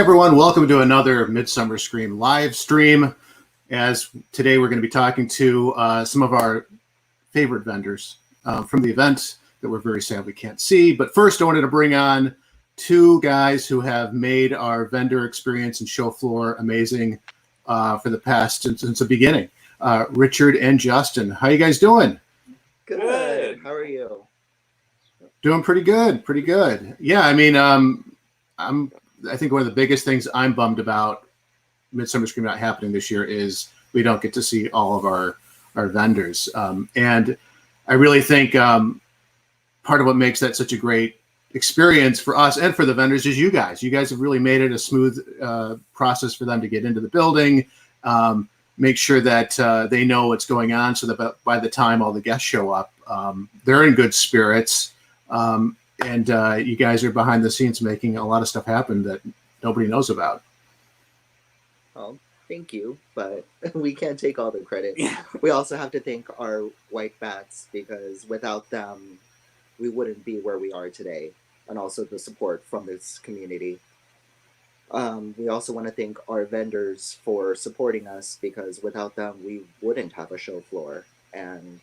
everyone, welcome to another Midsummer Scream live stream. As today we're going to be talking to some of our favorite vendors from the event that we're very sad we can't see. But first I wanted to bring on two guys who have made our vendor experience and show floor amazing for the past, since the beginning. Richard and Justin, how you guys doing? Good. How are you? Doing pretty good, pretty good. Yeah, I mean, I think one of the biggest things I'm bummed about Midsummer Scream not happening this year is we don't get to see all of our vendors. And I really think part of what makes that such a great experience for us and for the vendors is you guys. You guys have really made it a smooth process for them to get into the building, make sure that they know what's going on so that by the time all the guests show up, they're in good spirits. And you guys are behind the scenes making a lot of stuff happen that nobody knows about. Well, thank you, but we can't take all the credit. We also have to thank our white bats, because without them, we wouldn't be where we are today, and also the support from this community. We also want to thank our vendors for supporting us, because without them, we wouldn't have a show floor, and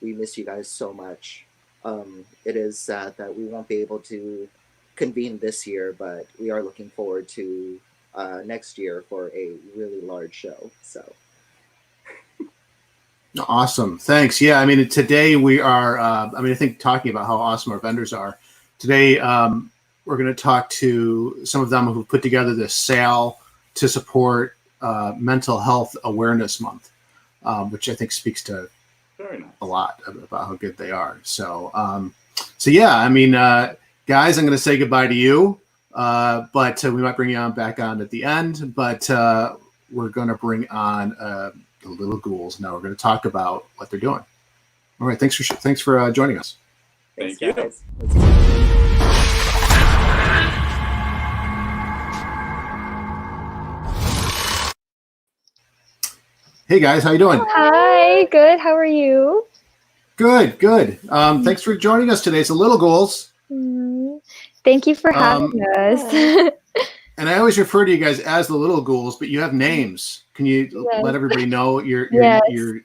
we miss you guys so much. It is sad that we won't be able to convene this year, but we are looking forward to next year for a really large show. So awesome, thanks. Yeah, I mean, today we are. I think talking about how awesome our vendors are today. We're going to talk to some of them who put together this sale to support Mental Health Awareness Month, which I think speaks to a lot about how good they are. So yeah, I mean, guys, I'm going to say goodbye to you, but we might bring you back on at the end. But we're going to bring on the Little Ghouls now. We're going to talk about what they're doing. All right, thanks for joining us. Thank you. Guys. Hey guys, how you doing? Hi, good. How are you? Good. Thanks for joining us today. It's the Little Ghouls. Thank you for having us. And I always refer to you guys as the Little Ghouls, but you have names. Can you let everybody know your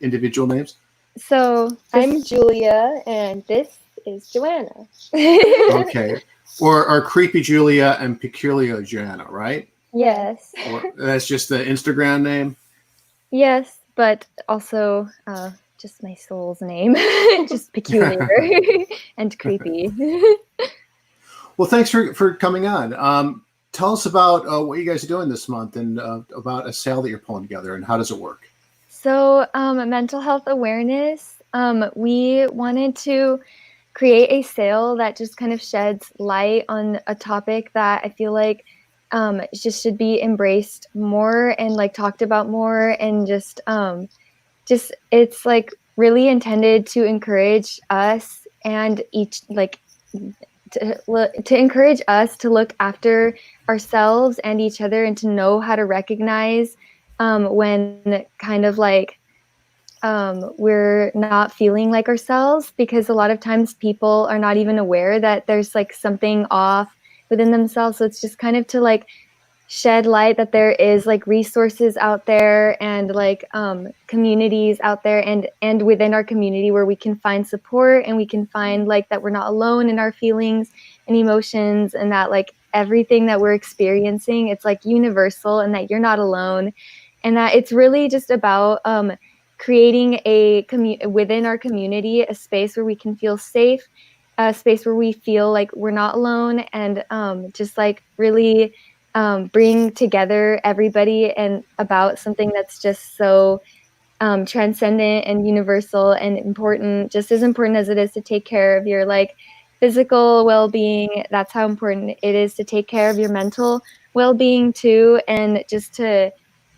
individual names? So I'm Julia, and this is Joanna. Okay. Or Creepy Julia and Peculiar Joanna, right? Yes. Or that's just the Instagram name? Yes, but also just my soul's name, just peculiar and creepy. Well, thanks for coming on. Tell us about what you guys are doing this month and about a sale that you're pulling together, and how does it work? So mental health awareness, we wanted to create a sale that just kind of sheds light on a topic that I feel like just should be embraced more and like talked about more, and just it's like really intended to encourage us and each like to encourage us to look after ourselves and each other, and to know how to recognize when kind of like we're not feeling like ourselves, because a lot of times people are not even aware that there's like something off within themselves. So it's just kind of to like shed light that there is like resources out there, and like communities out there, and within our community where we can find support, and we can find like that we're not alone in our feelings and emotions, and that like everything that we're experiencing, it's like universal, and that you're not alone, and that it's really just about creating within our community a space where we can feel safe, a space where we feel like we're not alone, and just like really bring together everybody and about something that's just so transcendent and universal and important, just as important as it is to take care of your like physical well-being. That's how important it is to take care of your mental well-being too, and just to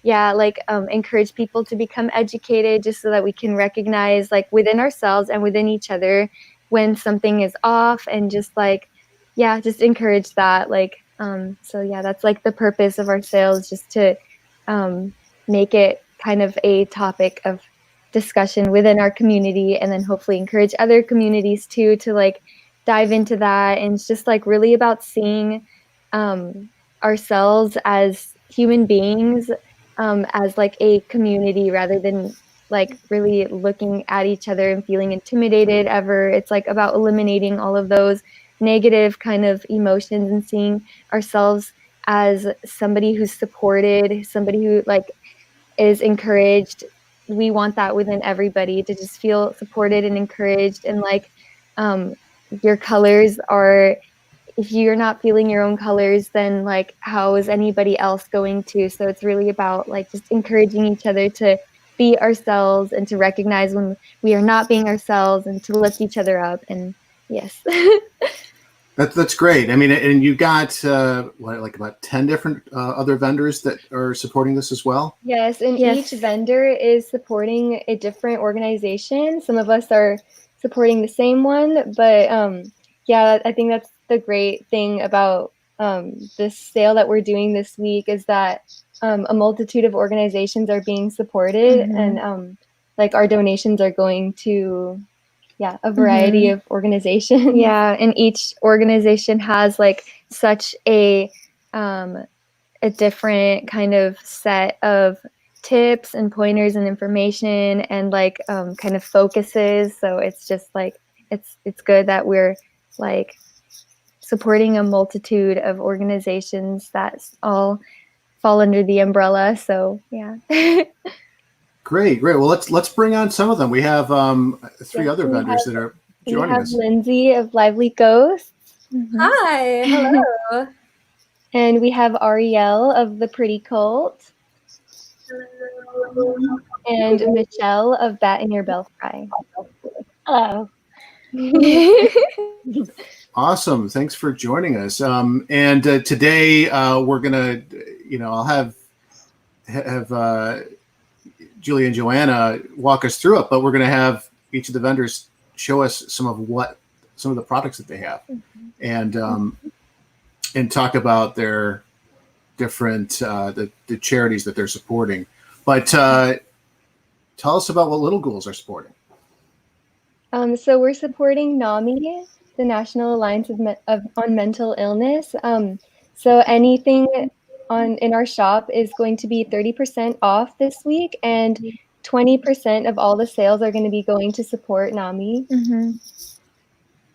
encourage people to become educated, just so that we can recognize like within ourselves and within each other when something is off, and just like just encourage that that's like the purpose of our sales, just to make it kind of a topic of discussion within our community, and then hopefully encourage other communities too to like dive into that. And it's just like really about seeing ourselves as human beings, as like a community, rather than like really looking at each other and feeling intimidated ever. It's like about eliminating all of those negative kind of emotions and seeing ourselves as somebody who's supported, somebody who like is encouraged. We want that within everybody, to just feel supported and encouraged. And like, your colors are, if you're not feeling your own colors, then like how is anybody else going to? So it's really about like just encouraging each other to be ourselves and to recognize when we are not being ourselves and to lift each other up. And yes. That's great. I mean, and you got what, like about 10 different other vendors that are supporting this as well? Yes, and each vendor is supporting a different organization. Some of us are supporting the same one, but yeah, I think that's the great thing about this sale that we're doing this week, is that a multitude of organizations are being supported, and like our donations are going to a variety of organizations. Yeah, and each organization has like such a different kind of set of tips and pointers and information and like kind of focuses. So it's just like it's good that we're like supporting a multitude of organizations that all fall under the umbrella. So yeah. Great. Well, let's bring on some of them. We have three other vendors that are joining us. We have Lindsay of Lively Ghosts. Hi, hello. And we have Ariel of The Pretty Cult. And Michelle of In Your Belfry. Hello. Awesome. Thanks for joining us. And today we're gonna, I'll have Julie and Joanna walk us through it, but we're gonna have each of the vendors show us some of the products that they have, and talk about their different the charities that they're supporting. But tell us about what Little Ghouls are supporting. So we're supporting NAMI, the National Alliance on Mental Illness. So anything in our shop is going to be 30% off this week, and 20% of all the sales are going to be going to support NAMI.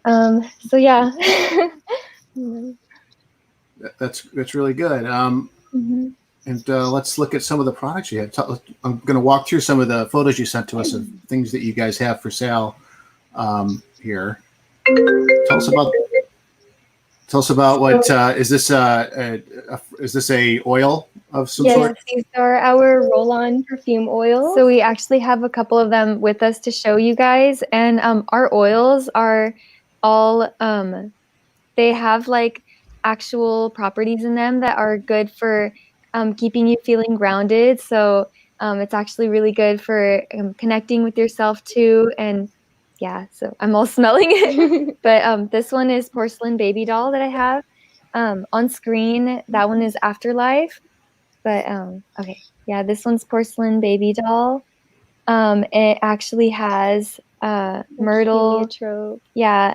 So yeah. That's really good. And let's look at some of the products you have. I'm going to walk through some of the photos you sent to us of things that you guys have for sale here. Tell us about what is this? Is this a oil of some sort? Yes, these are our roll-on perfume oils. So we actually have a couple of them with us to show you guys, and our oils are all they have like actual properties in them that are good for keeping you feeling grounded. So it's actually really good for connecting with yourself too. And yeah, so I'm all smelling it. But this one is Porcelain Baby Doll that I have on screen. That one is Afterlife. But okay, yeah, this one's Porcelain Baby Doll. It actually has myrtle, heliotrope. Yeah,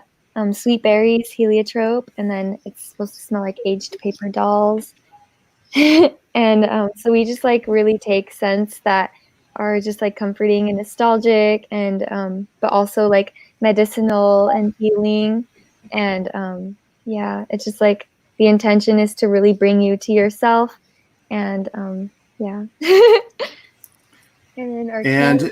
sweet berries, heliotrope, and then it's supposed to smell like aged paper dolls. And so we just like really take scents that are just like comforting and nostalgic, and but also like medicinal and healing. And yeah, it's just like the intention is to really bring you to yourself. And yeah. And then our candles.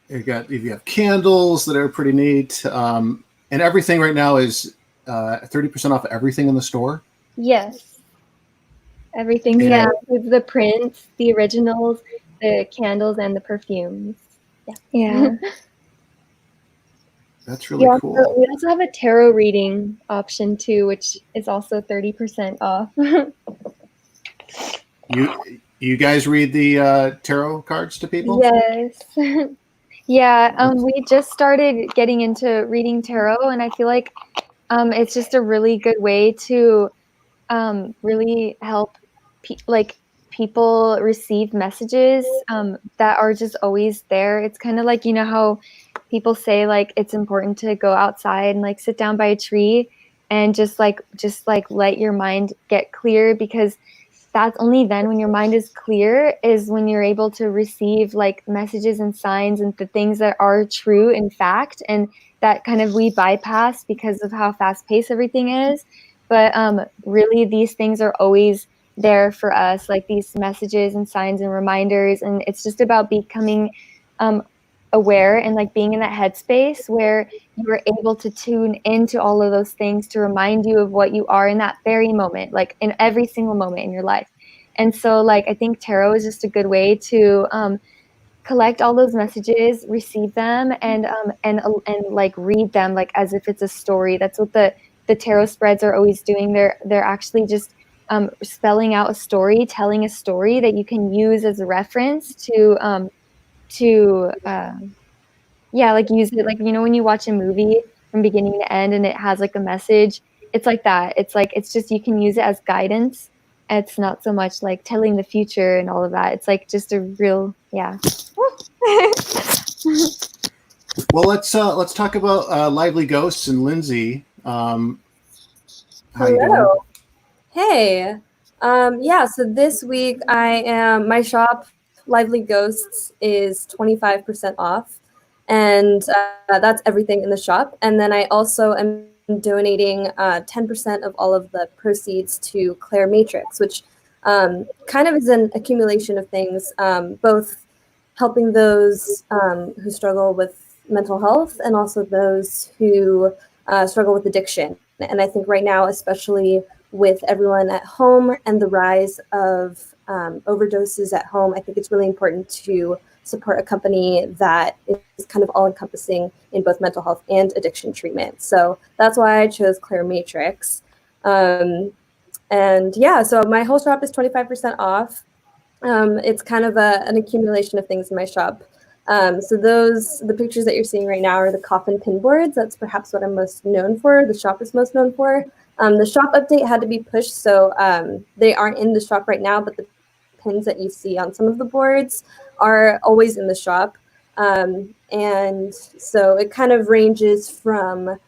you have candles that are pretty neat, and everything right now is 30% off everything in the store. Yes. Everything, yeah, with the prints, the originals, the candles, and the perfumes. Yeah. That's really cool. We also have a tarot reading option too, which is also 30% off. You guys read the tarot cards to people? Yes. Yeah, we just started getting into reading tarot, and I feel like it's just a really good way to really help people receive messages that are just always there. It's kind of like, how people say like it's important to go outside and like sit down by a tree and just let your mind get clear, because that's only then, when your mind is clear, is when you're able to receive like messages and signs and the things that are true in fact, and that kind of we bypass because of how fast paced everything is. But really, these things are always there for us, like these messages and signs and reminders. And it's just about becoming aware and like being in that headspace where you are able to tune into all of those things to remind you of what you are in that very moment, like in every single moment in your life. And so like I think tarot is just a good way to collect all those messages, receive them, and like read them like as if it's a story. That's what the tarot spreads are always doing. They're actually just spelling out a story, telling a story that you can use as a reference to yeah, like use it, like, when you watch a movie from beginning to end and it has like a message, it's like that. It's like, it's just, you can use it as guidance. It's not so much like telling the future and all of that. It's like just a real, yeah. Well, let's talk about Lively Ghosts and Lindsay. How you doing? Hello. Hey. Yeah, so this week my shop, Lively Ghosts, is 25% off. And that's everything in the shop. And then I also am donating 10% of all of the proceeds to Claire Matrix, which kind of is an accumulation of things, both helping those who struggle with mental health and also those who struggle with addiction. And I think right now, especially with everyone at home and the rise of overdoses at home, I think it's really important to support a company that is kind of all-encompassing in both mental health and addiction treatment. So that's why I chose Claire Matrix. And yeah, so my whole shop is 25% off. It's kind of an accumulation of things in my shop. So the pictures that you're seeing right now are the coffin pin boards. That's perhaps what I'm most known for. The shop is most known for. The shop update had to be pushed, so they aren't in the shop right now, but the pins that you see on some of the boards are always in the shop. And so it kind of ranges from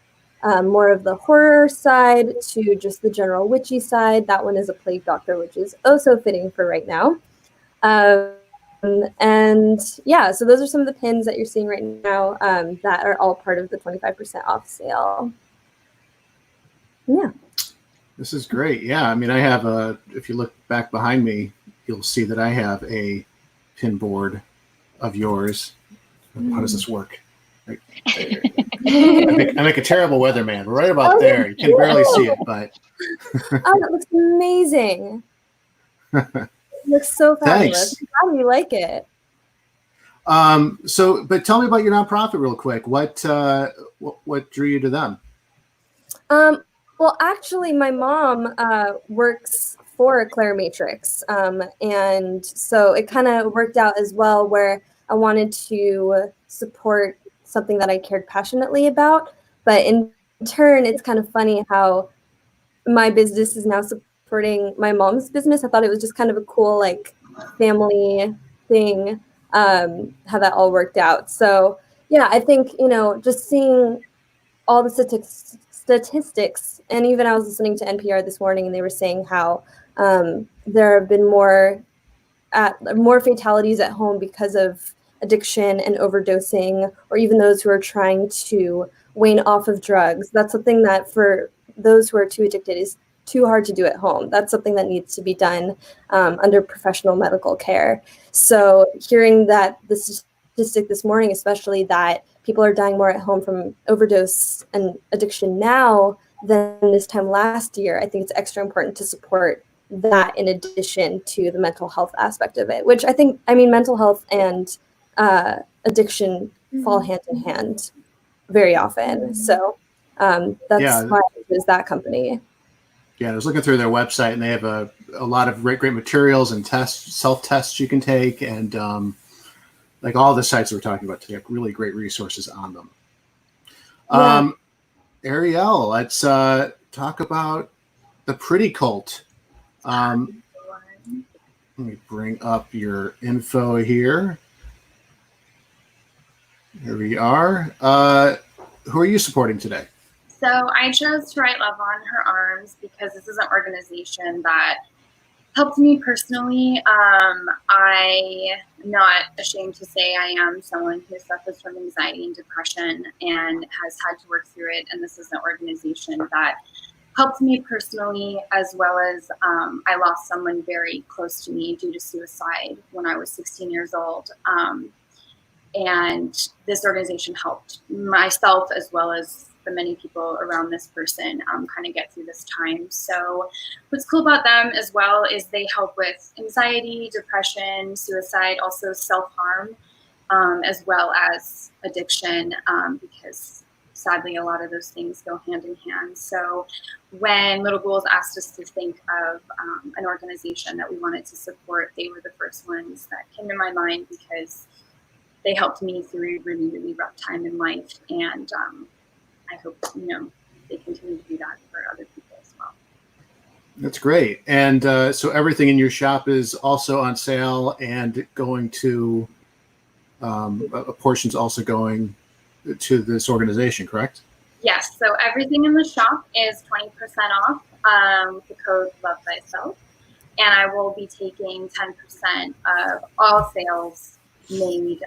more of the horror side to just the general witchy side. That one is a plague doctor, which is also fitting for right now. And yeah, so those are some of the pins that you're seeing right now that are all part of the 25% off sale. Yeah. This is great. Yeah, I mean, I have if you look back behind me, you'll see that I have a pin board of yours. How does this work? Right there. I make a terrible weatherman. Right about there. You can barely see it, but oh, that looks amazing. It looks so fabulous. How do you like it? But tell me about your nonprofit real quick. What drew you to them? Well, actually, my mom works for Claire Matrix, and so it kind of worked out as well, where I wanted to support something that I cared passionately about. But in turn, it's kind of funny how my business is now supporting my mom's business. I thought it was just kind of a cool, like, family thing, how that all worked out. So yeah, I think, just seeing all the statistics, and even I was listening to NPR this morning, and they were saying how there have been more fatalities at home because of addiction and overdosing, or even those who are trying to wane off of drugs. That's something that for those who are too addicted is too hard to do at home. That's something that needs to be done under professional medical care. So hearing that the statistic this morning, especially that people are dying more at home from overdose and addiction now than this time last year, I think it's extra important to support that in addition to the mental health aspect of it, which I mean, mental health and addiction fall hand in hand very often. So that's why I chose that company. Yeah, I was looking through their website, and they have a lot of great materials and self-tests you can take, and like all the sites we're talking about today, really great resources on them. Yeah. Ariel, let's talk about the Pretty Cult. Let me bring up your info here. Here we are. Who are you supporting today? So I chose to write Love on Her Arms because this is an organization that helped me personally. I'm not ashamed to say I am someone who suffers from anxiety and depression and has had to work through it. And this is an organization that helped me personally, as well as I lost someone very close to me due to suicide when I was 16 years old. And this organization helped myself as well as the many people around this person kind of get through this time. So what's cool about them as well is they help with anxiety, depression, suicide, also self-harm, as well as addiction, because sadly a lot of those things go hand in hand. So when Little Ghouls asked us to think of an organization that we wanted to support, they were the first ones that came to my mind because they helped me through a really, really rough time in life. And I hope, they continue to do that for other people as well. That's great. And so everything in your shop is also on sale and going to, a portion's also going to this organization, correct? Yes, so everything in the shop is 20% off with the code Love Thyself. And I will be taking 10% of all sales made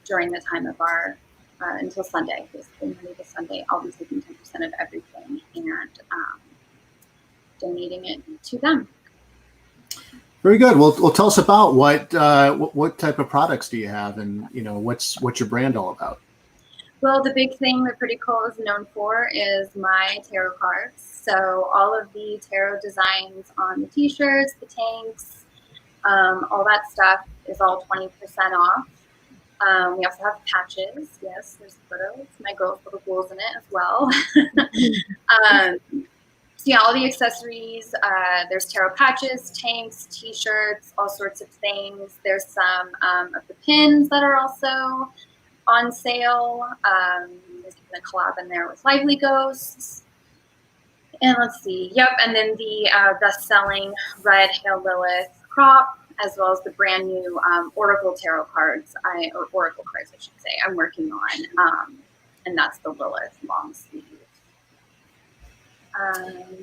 during the time of our until Sunday, basically Monday to Sunday. I'll be taking 10% of everything and donating it to them. Very good. Well, tell us about what type of products do you have, and what's your brand all about? Well, the big thing that Pretty Cool is known for is my tarot cards. So all of the tarot designs on the t-shirts, the tanks, all that stuff is all 20% off. We also have patches. Yes, there's photos. My girl's Little Ghouls in it as well. So yeah, all the accessories. There's tarot patches, tanks, t-shirts, all sorts of things. There's some of the pins that are also on sale. There's even a collab in there with Lively Ghosts. And let's see. Yep, and then the best-selling Red Hail Lilith crop, as well as the brand new Oracle tarot cards, or Oracle cards, I should say, I'm working on. And that's the Lilith long sleeve.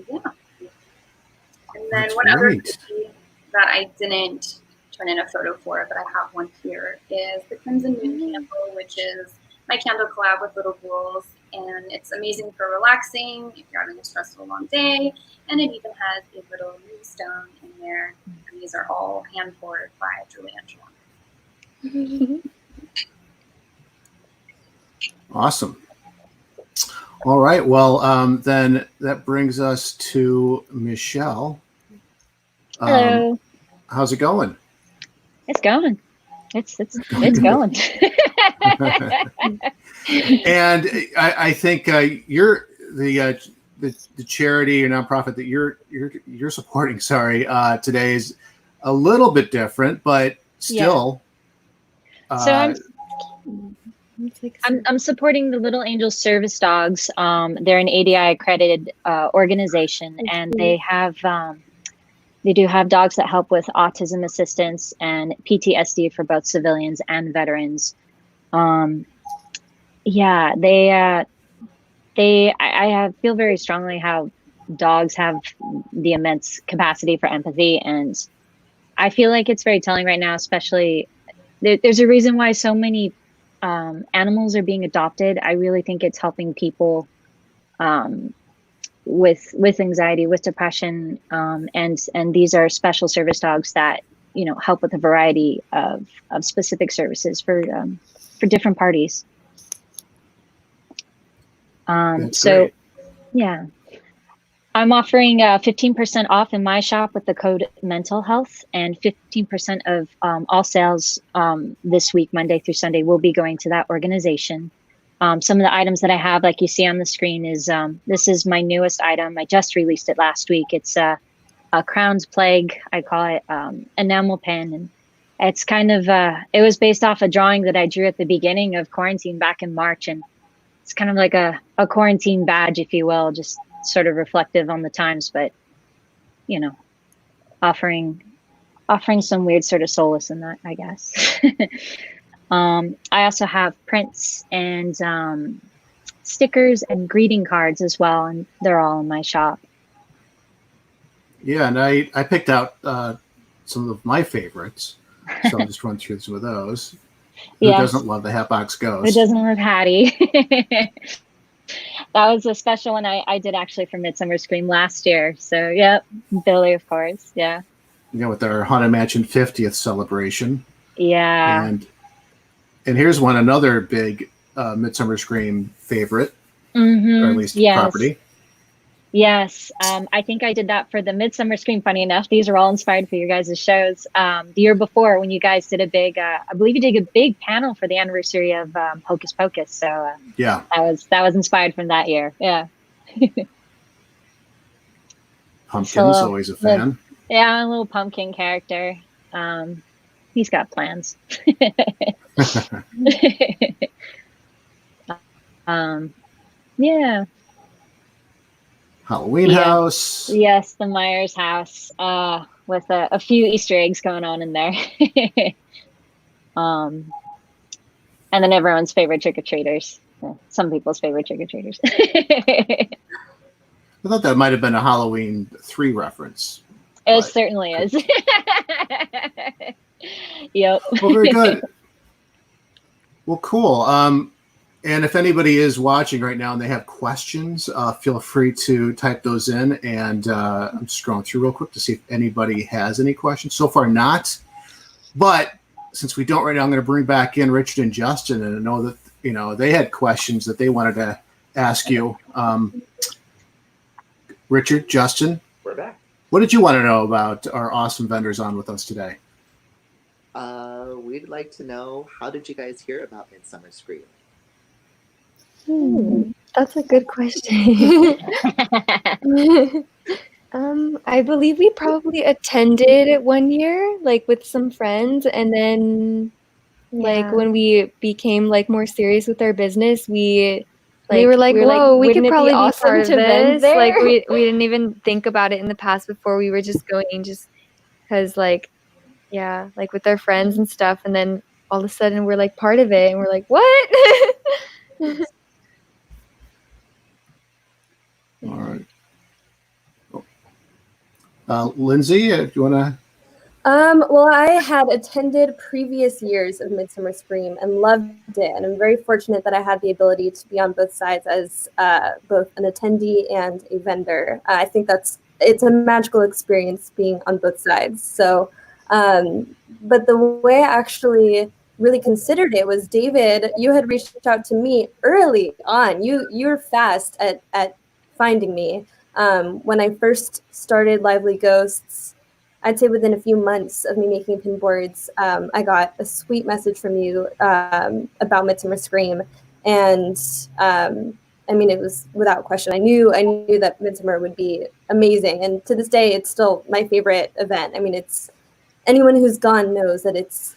Yeah. And then That's one other great. thing that I didn't turn in a photo for, but I have one here, is the Crimson Moon candle, which is my candle collab with Little Ghouls. And it's amazing for relaxing if you're having a stressful long day. And it even has a little moonstone in there. And these are all hand poured by Julianne Schwan. Awesome. All right. Well, then that brings us to Michelle. Hello. How's it going? It's going. It's going. And I think you're the charity or nonprofit that you're supporting. Sorry, today is a little bit different, but still. Yeah. So I'm supporting the Little Angels Service Dogs. They're an ADI accredited organization, and they do have dogs that help with autism assistance and PTSD for both civilians and veterans. Yeah, I feel very strongly how dogs have the immense capacity for empathy, and I feel like it's very telling right now, especially there's a reason why so many animals are being adopted. I really think it's helping people with anxiety, with depression, and these are special service dogs that help with a variety of specific services for different parties. So great. yeah, I'm offering 15% off in my shop with the code mental health, and 15% of all sales this week, Monday through Sunday, will be going to that organization. Some of the items that I have, like you see on the screen, is this is my newest item. I just released it last week. It's a Crown's Plague, I call it, enamel pen. And it's kind of, it was based off a drawing that I drew at the beginning of quarantine back in March. And it's kind of like a quarantine badge, if you will, just sort of reflective on the times, but, offering some weird sort of solace in that, I guess. I also have prints and stickers and greeting cards as well, and they're all in my shop. Yeah, and I picked out some of my favorites, so I'll just run through some of those. Who Yes. doesn't love the Hatbox Who Ghost? doesn't love Hattie? That was a special one I did actually for Midsummer Scream last year. So, yep, Billy, of course. Yeah. Yeah, with our Haunted Mansion 50th celebration. Yeah. And here's one, another big Midsummer Scream favorite, or at least Yes. property. Yes. I think I did that for the Midsummer Scream. Funny enough, these are all inspired for your guys' shows. The year before, when you guys did a big, I believe you did a big panel for the anniversary of Hocus Pocus. So yeah, that was inspired from that year. Yeah. Pumpkin's always a fan. Yeah, a little pumpkin character. He's got plans. Yeah. Halloween house. Yes, the Myers house, with a few Easter eggs going on in there. And then everyone's favorite trick-or-treaters. Some people's favorite trick-or-treaters. I thought that might have been a Halloween 3 reference. It certainly is. Yep. Well, very good. Well, cool. And if anybody is watching right now and they have questions, feel free to type those in. And I'm scrolling through real quick to see if anybody has any questions. So far, not. But since we don't right now, I'm going to bring back in Richard and Justin, and I know that they had questions that they wanted to ask you. Richard, Justin, We're back. what did you want to know about our awesome vendors on with us today? We'd like to know, how did you guys hear about Midsummer Scream? That's a good question. I believe we probably attended it one year, like with some friends, and then like when we became like more serious with our business, we were like, whoa, we could probably be part of this. Like we didn't even think about it in the past before. We were just going just because like with our friends and stuff, and then all of a sudden we're like part of it, and we're like, what? All right. Lindsay, do you want to? Well, I had attended previous years of Midsummer Scream and loved it, and I'm very fortunate that I had the ability to be on both sides as both an attendee and a vendor. I think it's a magical experience being on both sides. So, but the way I actually really considered it was, David, you had reached out to me early on. You're fast at finding me. When I first started Lively Ghosts, I'd say within a few months of me making pin boards, I got a sweet message from you about Midsummer Scream, and I mean, it was without question. I knew that Midsummer would be amazing, and to this day, it's still my favorite event. I mean, it's anyone who's gone knows that it's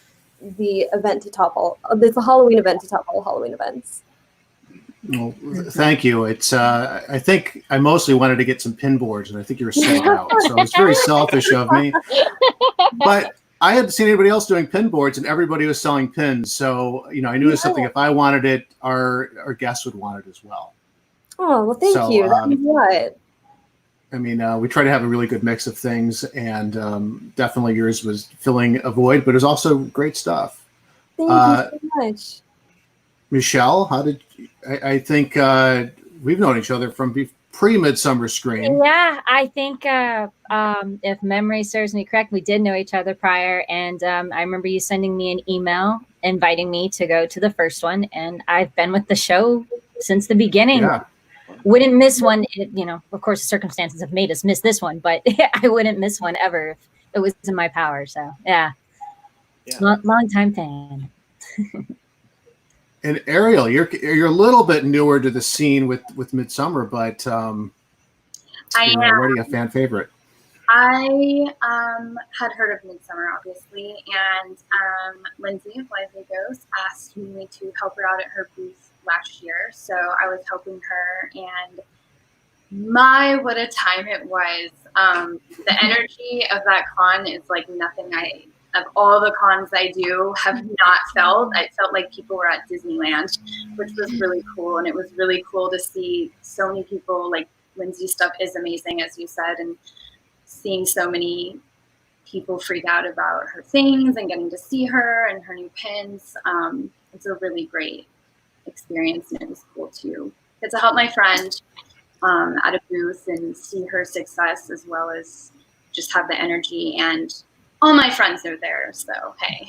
the event to top all. It's a Halloween event to top all Halloween events. Well, thank you. It's I think I mostly wanted to get some pin boards, and I think you were sold out. So it's very selfish of me. But I hadn't seen anybody else doing pin boards, and everybody was selling pins. So I knew it was something. If I wanted it, our guests would want it as well. Oh well, thank you. That means what? I mean, we try to have a really good mix of things, and definitely yours was filling a void, but it was also great stuff. Thank you so much. Michelle, how did I think we've known each other from pre-Midsummer Scream? Yeah, I think if memory serves me correct, we did know each other prior, and I remember you sending me an email inviting me to go to the first one, and I've been with the show since the beginning. Yeah. Wouldn't miss one. Of course, the circumstances have made us miss this one, but I wouldn't miss one ever if it was in my power. So yeah. Long time fan. And Ariel, you're a little bit newer to the scene with Midsummer, but you're already a fan favorite. I had heard of Midsummer, obviously, and Lindsay of Lively Ghosts asked me to help her out at her booth last year, so I was helping her, and what a time it was. The energy of that con is like nothing I of all the cons I do have not felt. I felt like people were at Disneyland, which was really cool. And it was really cool to see so many people. Like Lindsay's stuff is amazing, as you said, and seeing so many people freak out about her things and getting to see her and her new pins. It's a really great experience, and it was cool to get to help my friend at a booth and see her success, as well as just have the energy, and all my friends are there, so hey.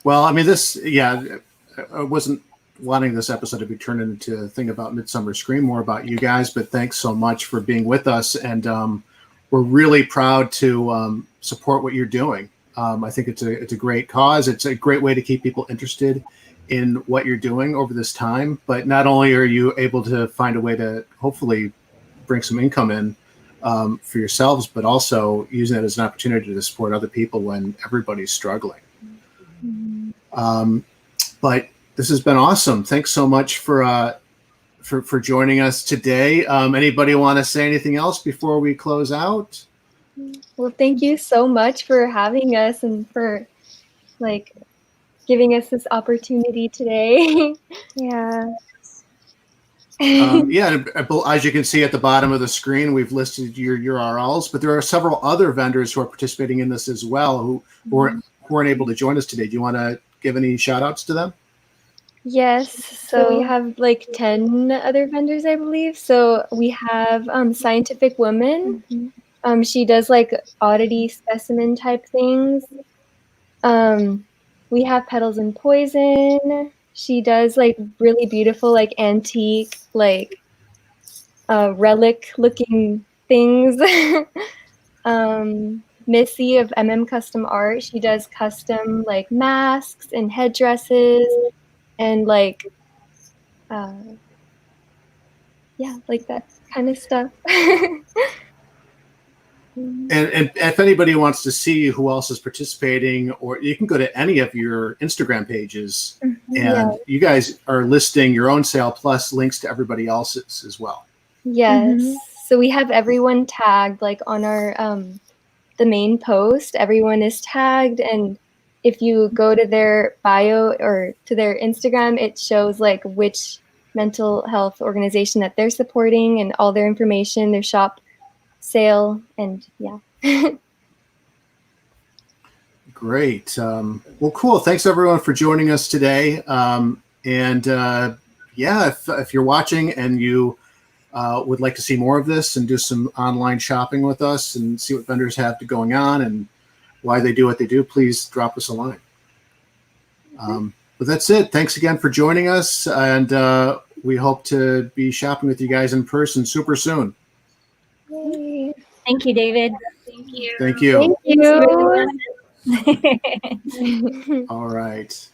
Well, I mean, I wasn't wanting this episode to be turned into a thing about Midsummer Scream, more about you guys, but thanks so much for being with us, and we're really proud to support what you're doing. I think it's a great cause. It's a great way to keep people interested in what you're doing over this time. But not only are you able to find a way to hopefully bring some income in for yourselves, but also using it as an opportunity to support other people when everybody's struggling. But this has been awesome. Thanks so much for joining us today. Anybody want to say anything else before we close out? Well, thank you so much for having us and for giving us this opportunity today. Yeah. Yeah, as you can see at the bottom of the screen, we've listed your URLs, but there are several other vendors who are participating in this as well who weren't able to join us today. Do you want to give any shout outs to them? Yes, so we have 10 other vendors, I believe. So we have Scientific Woman. She does oddity specimen type things. We have Petals and Poison. She does really beautiful antique relic looking things. Missy of Custom Art. She does custom masks and headdresses and that kind of stuff. And if anybody wants to see who else is participating, or you can go to any of your Instagram pages, and you guys are listing your own sale plus links to everybody else's as well. Yes. So we have everyone tagged on our the main post. Everyone is tagged, and if you go to their bio or to their Instagram, it shows which mental health organization that they're supporting and all their information, their shop sale, and yeah. Great. Well, cool. Thanks everyone for joining us today. If you're watching and you would like to see more of this and do some online shopping with us and see what vendors have going on and why they do what they do, please drop us a line. But that's it. Thanks again for joining us, and we hope to be shopping with you guys in person super soon. Yay. Thank you, David. Thank you. Thank you. Thank you. All right.